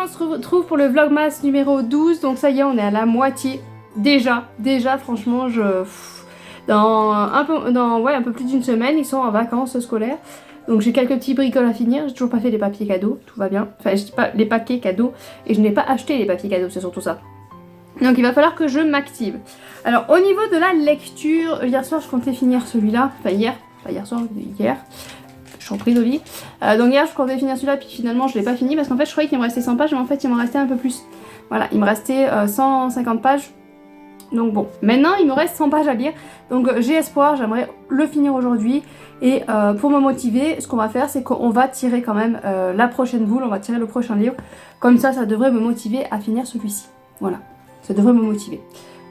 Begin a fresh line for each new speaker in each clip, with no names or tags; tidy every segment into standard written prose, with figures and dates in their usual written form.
on se retrouve pour le Vlogmas numéro 12. Donc ça y est, on est à la moitié. Déjà franchement, dans un peu plus d'une semaine, ils sont en vacances scolaires. Donc j'ai quelques petits bricoles à finir. J'ai toujours pas fait les papiers cadeaux, tout va bien. Enfin, je dis pas les paquets cadeaux. Et je n'ai pas acheté les papiers cadeaux, c'est surtout ça. Donc il va falloir que je m'active. Alors au niveau de la lecture, hier soir je comptais finir celui-là. Enfin hier je suis en prise au lit. Donc hier je comptais finir celui-là, puis finalement je l'ai pas fini parce qu'en fait je croyais qu'il me restait 100 pages, mais en fait il m'en restait un peu plus. Voilà, il me restait 150 pages. Donc bon, maintenant il me reste 100 pages à lire. Donc j'ai espoir, j'aimerais le finir aujourd'hui. Et pour me motiver, ce qu'on va faire, c'est qu'on va tirer quand même la prochaine boule, on va tirer le prochain livre. Comme ça devrait me motiver à finir celui-ci. Voilà, ça devrait me motiver.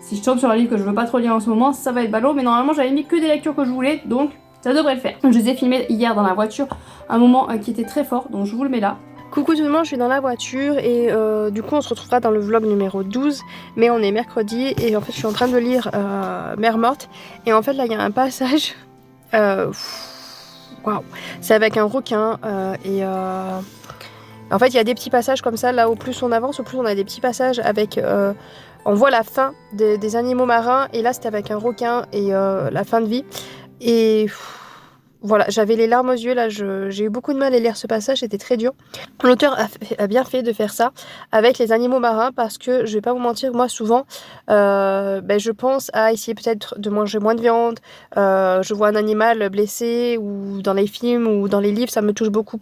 Si je tombe sur un livre que je veux pas trop lire en ce moment, ça va être ballot. Mais normalement j'avais mis que des lectures que je voulais, donc ça devrait le faire. Je les ai filmés hier dans la voiture, un moment qui était très fort, donc je vous le mets là. Coucou tout le monde, je suis dans la voiture et du coup on se retrouvera dans le vlog numéro 12. Mais on est mercredi et en fait je suis en train de lire Mère morte. Et en fait là il y a un passage, waouh, c'est avec un requin en fait il y a des petits passages comme ça, là au plus on avance, au plus on a des petits passages avec... on voit la fin des animaux marins et là c'était avec un requin et la fin de vie. Et voilà, j'avais les larmes aux yeux là, j'ai eu beaucoup de mal à lire ce passage, c'était très dur. L'auteur a bien fait de faire ça avec les animaux marins parce que je vais pas vous mentir, moi souvent je pense à essayer peut-être de manger moins de viande. Je vois un animal blessé ou dans les films ou dans les livres, ça me touche beaucoup.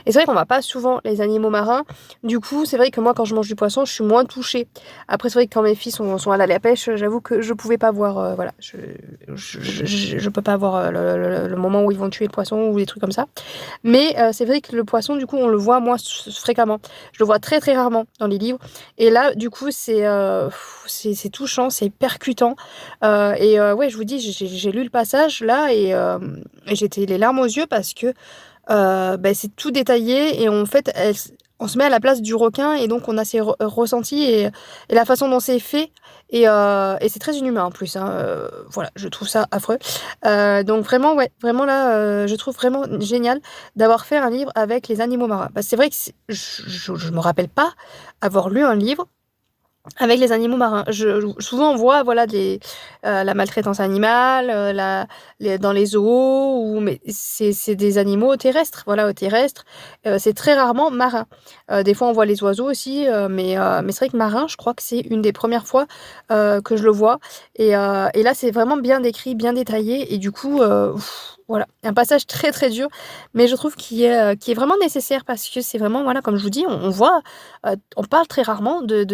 Et c'est vrai qu'on voit pas souvent les animaux marins. Du coup, c'est vrai que moi quand je mange du poisson, je suis moins touchée. Après c'est vrai que quand mes filles sont allées à la pêche, j'avoue que je pouvais pas voir voilà, je peux pas voir le moment où ils vont tuer le poisson ou des trucs comme ça. Mais c'est vrai que le poisson, du coup, on le voit, moi, fréquemment. Je le vois très très rarement dans les livres. Et là, du coup, c'est touchant, c'est percutant. Ouais, je vous dis, j'ai lu le passage là et j'étais les larmes aux yeux parce que c'est tout détaillé et en fait, on se met à la place du requin et donc on a ses ressentis et la façon dont c'est fait et c'est très inhumain en plus, hein. Voilà, je trouve ça affreux. Donc vraiment, ouais, vraiment là, je trouve vraiment génial d'avoir fait un livre avec les animaux marins. Parce que c'est vrai que je me rappelle pas avoir lu un livre avec les animaux marins. Souvent on voit voilà la maltraitance animale dans les zoos, mais c'est des animaux terrestres, voilà, terrestres. C'est très rarement marin. Des fois on voit les oiseaux aussi, mais c'est vrai que marin, je crois que c'est une des premières fois que je le vois. Et là c'est vraiment bien décrit, bien détaillé, et du coup voilà, un passage très très dur, mais je trouve qu'il est vraiment nécessaire parce que c'est vraiment, voilà, comme je vous dis, on voit, on parle très rarement de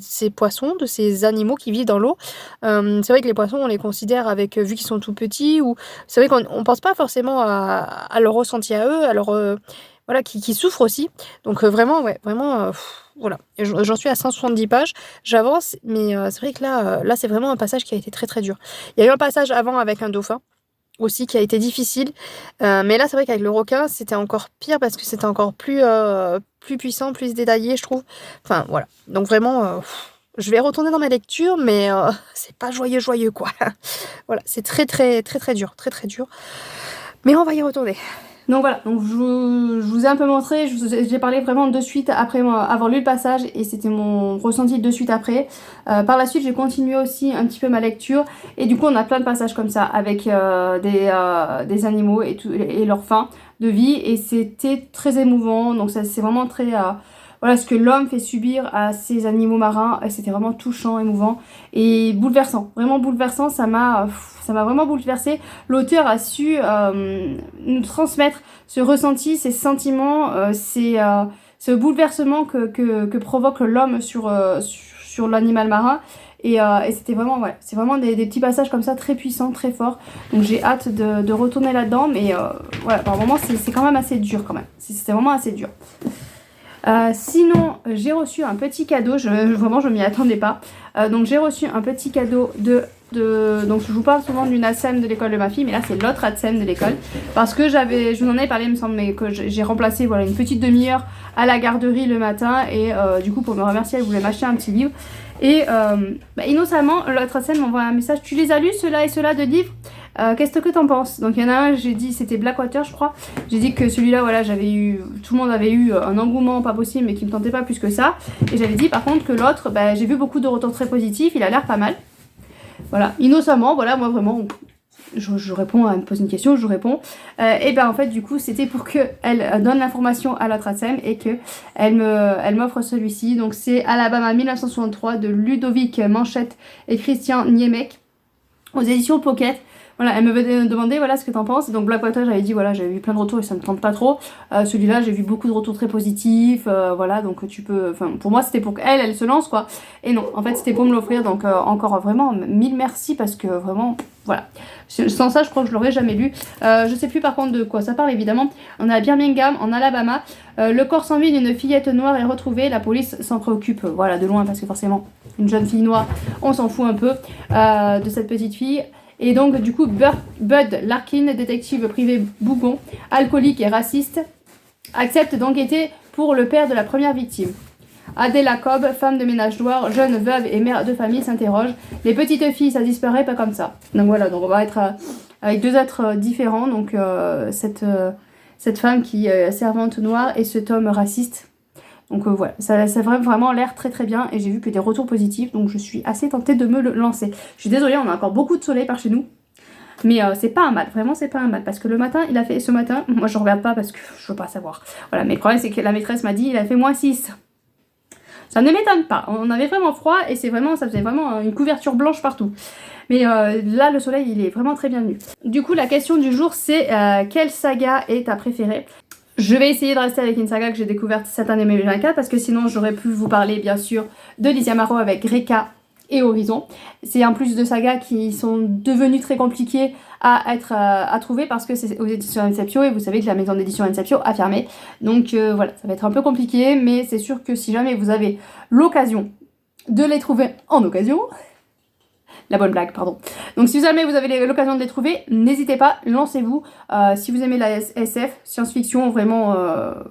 ces poissons, de ces animaux qui vivent dans l'eau. C'est vrai que les poissons, on les considère avec, vu qu'ils sont tout petits, ou c'est vrai qu'on pense pas forcément à leur ressenti à eux, à leur, voilà, qui souffrent aussi. Donc vraiment, ouais, vraiment, voilà. J'en suis à 170 pages, j'avance, mais c'est vrai que là c'est vraiment un passage qui a été très très dur. Il y a eu un passage avant avec un dauphin aussi qui a été difficile, mais là c'est vrai qu'avec le requin c'était encore pire parce que c'était encore plus puissant, plus détaillé, je trouve. Enfin voilà, donc vraiment je vais retourner dans ma lecture, mais c'est pas joyeux quoi. Voilà, c'est très dur, très dur, mais on va y retourner. Donc voilà, donc je vous ai un peu montré, j'ai parlé vraiment de suite après avoir lu le passage et c'était mon ressenti de suite après. Par la suite j'ai continué aussi un petit peu ma lecture et du coup on a plein de passages comme ça avec des animaux et leur fin de vie et c'était très émouvant. Donc ça c'est vraiment très... voilà ce que l'homme fait subir à ces animaux marins, c'était vraiment touchant, émouvant et bouleversant, vraiment bouleversant, ça m'a vraiment bouleversé. L'auteur a su nous transmettre ce ressenti, ces sentiments, ce bouleversement que provoque l'homme sur l'animal marin. Et c'était vraiment, ouais, c'est vraiment des petits passages comme ça très puissants, très forts. Donc j'ai hâte de retourner là-dedans, mais voilà, par moment c'est quand même assez dur quand même. C'était vraiment assez dur. Sinon j'ai reçu un petit cadeau, vraiment je m'y attendais pas. Donc j'ai reçu un petit cadeau donc je vous parle souvent d'une ATSEM de l'école de ma fille, mais là c'est l'autre ATSEM de l'école parce que je vous en avais parlé, il me semble, mais que j'ai remplacé voilà une petite demi-heure à la garderie le matin et du coup pour me remercier elle voulait m'acheter un petit livre
Et innocemment, l'autre scène m'envoie un message. Tu les as lus, ceux-là et ceux-là de livres? Qu'est-ce que t'en penses? Donc il y en a un, j'ai dit, c'était Blackwater, je crois. J'ai dit que celui-là, voilà, tout le monde avait eu un engouement pas possible, mais qui me tentait pas plus que ça. Et j'avais dit par contre que l'autre, j'ai vu beaucoup de retours très positifs, il a l'air pas mal. Voilà, innocemment, voilà, moi vraiment, je réponds, elle me pose une question, je réponds. Et en fait, du coup, c'était pour qu'elle donne l'information à l'autre ASM et qu'elle m'offre celui-ci. Donc c'est Alabama 1963 de Ludovic Manchette et Christian Niemek aux éditions Pocket. Voilà, elle me demandait voilà ce que t'en penses. Donc Blackwater, j'avais dit voilà, j'avais vu plein de retours et ça me tente pas trop. Celui-là, j'ai vu beaucoup de retours très positifs. Voilà, donc tu peux. Enfin, pour moi, c'était pour qu'elle se lance quoi. Et non, en fait, c'était pour me l'offrir. Donc encore vraiment mille merci parce que vraiment, voilà. Sans ça, je crois que je l'aurais jamais lu. Je sais plus par contre de quoi ça parle évidemment. On est à Birmingham, en Alabama. Le corps sans vie d'une fillette noire est retrouvé. La police s'en préoccupe, voilà, de loin parce que forcément, une jeune fille noire, on s'en fout un peu de cette petite fille. Et donc, du coup, Bud Larkin, détective privé bougon, alcoolique et raciste, accepte d'enquêter pour le père de la première victime. Adela Cobb, femme de ménage noire, jeune veuve et mère de famille, s'interroge. Les petites filles, ça disparaît pas comme ça. Donc voilà, donc on va être avec deux êtres différents. Donc cette femme qui est servante noire et cet homme raciste. Donc voilà, ça a vraiment l'air très très bien et j'ai vu que des retours positifs, donc je suis assez tentée de me le lancer. Je suis désolée, on a encore beaucoup de soleil par chez nous, mais c'est pas un mal, vraiment c'est pas un mal, parce que le matin, il a fait, ce matin, moi je regarde pas parce que je veux pas savoir. Voilà, mais le problème c'est que la maîtresse m'a dit, il a fait -6. Ça ne m'étonne pas, on avait vraiment froid et ça faisait vraiment une couverture blanche partout. Mais là, le soleil, il est vraiment très bienvenu. Du coup, la question du jour, c'est quelle saga est ta préférée ? Je vais essayer de rester avec une saga que j'ai découverte cette année 2024 parce que sinon j'aurais pu vous parler bien sûr de Lizzie Marrow avec Reka et Horizon. C'est en plus de sagas qui sont devenues très compliquées à trouver parce que c'est aux éditions Inception et vous savez que la maison d'édition Inception a fermé. Donc voilà, ça va être un peu compliqué mais c'est sûr que si jamais vous avez l'occasion de les trouver en occasion... La bonne blague, pardon. Donc si jamais vous avez l'occasion de les trouver, n'hésitez pas, lancez-vous. Si vous aimez la SF, science-fiction, vraiment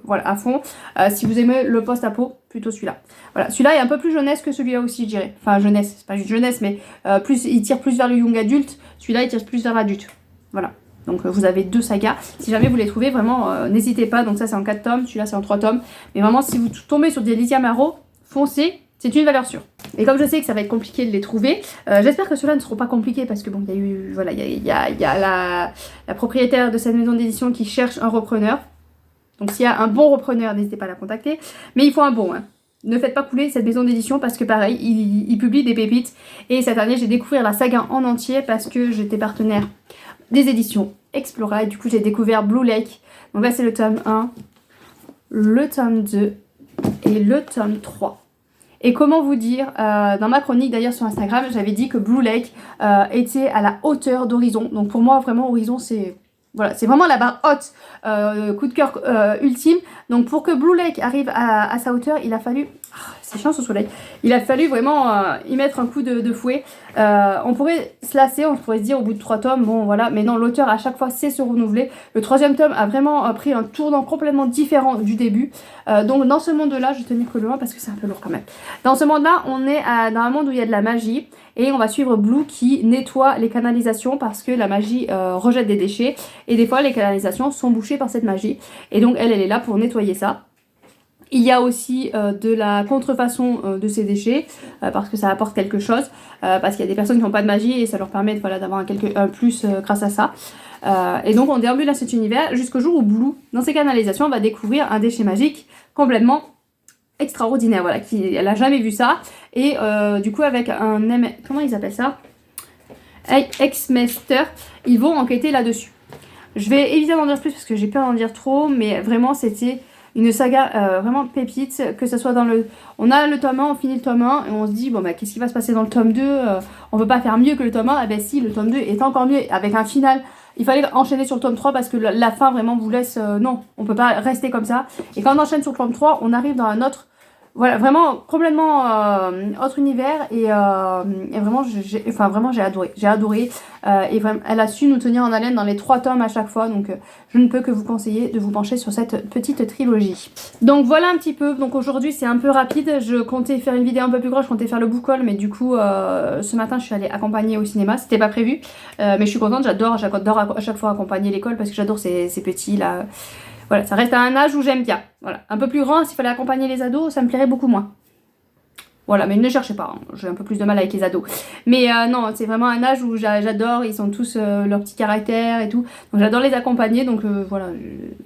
voilà, à fond. Si vous aimez le post-apo, plutôt celui-là. Voilà, celui-là est un peu plus jeunesse que celui-là aussi, je dirais. Enfin, jeunesse, c'est pas juste jeunesse, mais il tire plus vers le young adulte. Celui-là, il tire plus vers l'adulte. Voilà. Donc vous avez deux sagas. Si jamais vous les trouvez, vraiment, n'hésitez pas. Donc ça, c'est en 4 tomes. Celui-là, c'est en 3 tomes. Mais vraiment, si vous tombez sur des Lizzie Marrow, foncez. C'est une valeur sûre. Et comme je sais que ça va être compliqué de les trouver, j'espère que ceux-là ne seront pas compliqués parce que bon, il y a eu, voilà, il y a la propriétaire de cette maison d'édition qui cherche un repreneur. Donc s'il y a un bon repreneur, n'hésitez pas à la contacter. Mais il faut un bon, hein. Ne faites pas couler cette maison d'édition parce que pareil, il publie des pépites. Et cette année, j'ai découvert la saga en entier parce que j'étais partenaire des éditions Explora. Et du coup, j'ai découvert Blue Lake. Donc là, c'est le tome 1, le tome 2 et le tome 3. Et comment vous dire, dans ma chronique d'ailleurs sur Instagram, j'avais dit que Blue Lake était à la hauteur d'Horizon. Donc pour moi, vraiment, Horizon, c'est voilà, c'est vraiment la barre haute, coup de cœur ultime. Donc pour que Blue Lake arrive à sa hauteur, il a fallu... c'est chiant ce soleil. Il a fallu vraiment y mettre un coup de fouet. On pourrait se lasser, on pourrait se dire au bout de 3 tomes, bon voilà, mais non, l'auteur à chaque fois sait se renouveler. Le 3e tome a vraiment pris un tournant complètement différent du début. Donc dans ce monde-là, je vais tenir que loin parce que c'est un peu lourd quand même. Dans ce monde-là, on est dans un monde où il y a de la magie. Et on va suivre Blue qui nettoie les canalisations parce que la magie rejette des déchets. Et des fois, les canalisations sont bouchées par cette magie. Et donc, elle est là pour nettoyer ça. Il y a aussi de la contrefaçon de ces déchets parce que ça apporte quelque chose. Parce qu'il y a des personnes qui n'ont pas de magie et ça leur permet voilà, d'avoir un plus grâce à ça. Et donc, on déambule dans cet univers jusqu'au jour où Blue, dans ses canalisations, va découvrir un déchet magique complètement extraordinaire, voilà, elle a jamais vu ça, et du coup avec un comment ils appellent ça, ex-master, ils vont enquêter là-dessus. Je vais évidemment en dire plus parce que j'ai peur d'en dire trop, mais vraiment c'était une saga vraiment pépite, que ce soit dans le... On a le tome 1, on finit le tome 1, et on se dit, bon bah qu'est-ce qui va se passer dans le tome 2, on veut pas faire mieux que le tome 1, et ben si, le tome 2 est encore mieux, avec un final... Il fallait enchaîner sur le tome 3 parce que la fin vraiment vous laisse... non, on peut pas rester comme ça. Et quand on enchaîne sur le tome 3, on arrive dans un autre voilà, vraiment complètement autre univers et vraiment, j'ai adoré. J'ai adoré et vraiment, elle a su nous tenir en haleine dans les 3 tomes à chaque fois, donc je ne peux que vous conseiller de vous pencher sur cette petite trilogie. Donc voilà un petit peu, donc aujourd'hui c'est un peu rapide, je comptais faire une vidéo un peu plus grosse, je comptais faire le book haul, mais du coup ce matin je suis allée accompagner au cinéma, c'était pas prévu, mais je suis contente, j'adore à chaque fois accompagner l'école parce que j'adore ces petits là. Voilà, ça reste à un âge où j'aime bien. Voilà, un peu plus grand, s'il fallait accompagner les ados, ça me plairait beaucoup moins. Voilà, mais ne cherchez pas, hein. J'ai un peu plus de mal avec les ados. Mais non, c'est vraiment un âge où j'adore, ils sont tous leur petit caractère et tout. Donc j'adore les accompagner, donc voilà.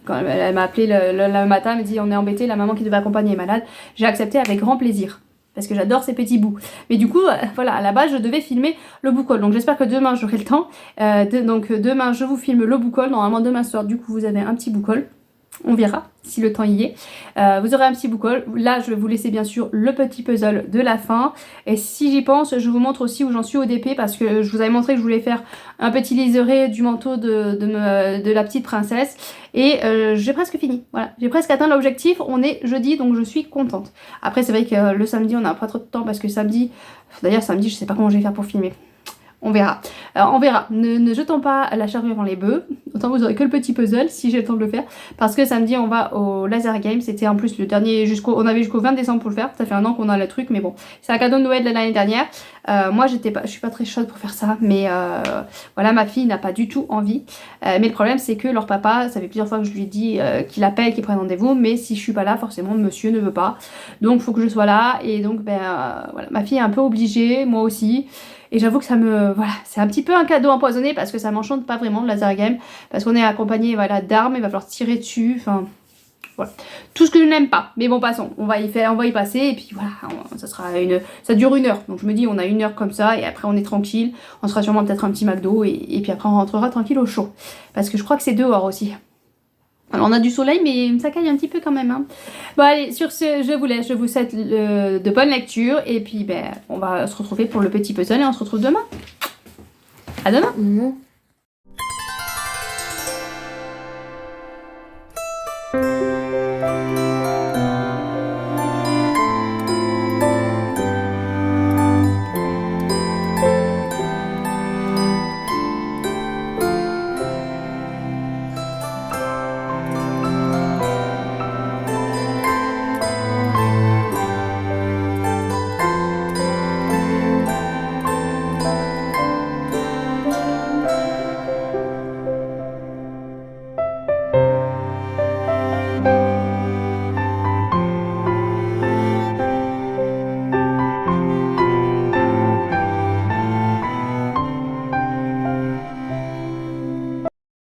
Quand elle m'a appelé le matin, elle m'a dit on est embêté, la maman qui devait accompagner est malade. J'ai accepté avec grand plaisir. Parce que j'adore ces petits bouts. Mais du coup, voilà, à la base, je devais filmer le book haul. Donc j'espère que demain, j'aurai le temps. Donc demain, je vous filme le book haul. Normalement, demain soir, du coup, vous avez un petit book haul. On verra si le temps y est. Vous aurez un petit book haul. Là, je vais vous laisser bien sûr le petit puzzle de la fin. Et si j'y pense, je vous montre aussi où j'en suis au DP parce que je vous avais montré que je voulais faire un petit liseré du manteau de la petite princesse. Et j'ai presque fini. Voilà, j'ai presque atteint l'objectif. On est jeudi, donc je suis contente. Après, c'est vrai que le samedi, on n'a pas trop de temps parce que samedi... D'ailleurs, samedi, je sais pas comment je vais faire pour filmer. On verra. On verra. Ne jetons pas la charrue avant les bœufs. Autant vous aurez que le petit puzzle si j'ai le temps de le faire. Parce que samedi on va au Laser Game. C'était en plus le dernier on avait jusqu'au 20 décembre pour le faire. Ça fait un an qu'on a le truc, mais bon. C'est un cadeau de Noël de l'année dernière. Moi je suis pas très chaude pour faire ça. Mais voilà, ma fille n'a pas du tout envie. Mais le problème c'est que leur papa, ça fait plusieurs fois que je lui dis qu'il appelle, qu'il prenne rendez-vous. Mais si je suis pas là, forcément monsieur ne veut pas. Donc faut que je sois là. Et donc voilà, ma fille est un peu obligée, moi aussi. Et j'avoue que ça me... Voilà, c'est un petit peu un cadeau empoisonné parce que ça m'enchante pas vraiment le Laser Game. Parce qu'on est accompagné voilà, d'armes, il va falloir tirer dessus, enfin... Voilà. Tout ce que je n'aime pas. Mais bon, passons. On va y passer et puis voilà, ça dure 1 heure. Donc je me dis, on a 1 heure comme ça et après on est tranquille. On sera sûrement peut-être un petit McDo et puis après on rentrera tranquille au chaud. Parce que je crois que c'est dehors aussi. Alors on a du soleil mais ça caille un petit peu quand même. Hein. Bon allez, sur ce, je vous laisse, je vous souhaite de bonnes lectures et puis on va se retrouver pour le petit puzzle et on se retrouve demain. À demain.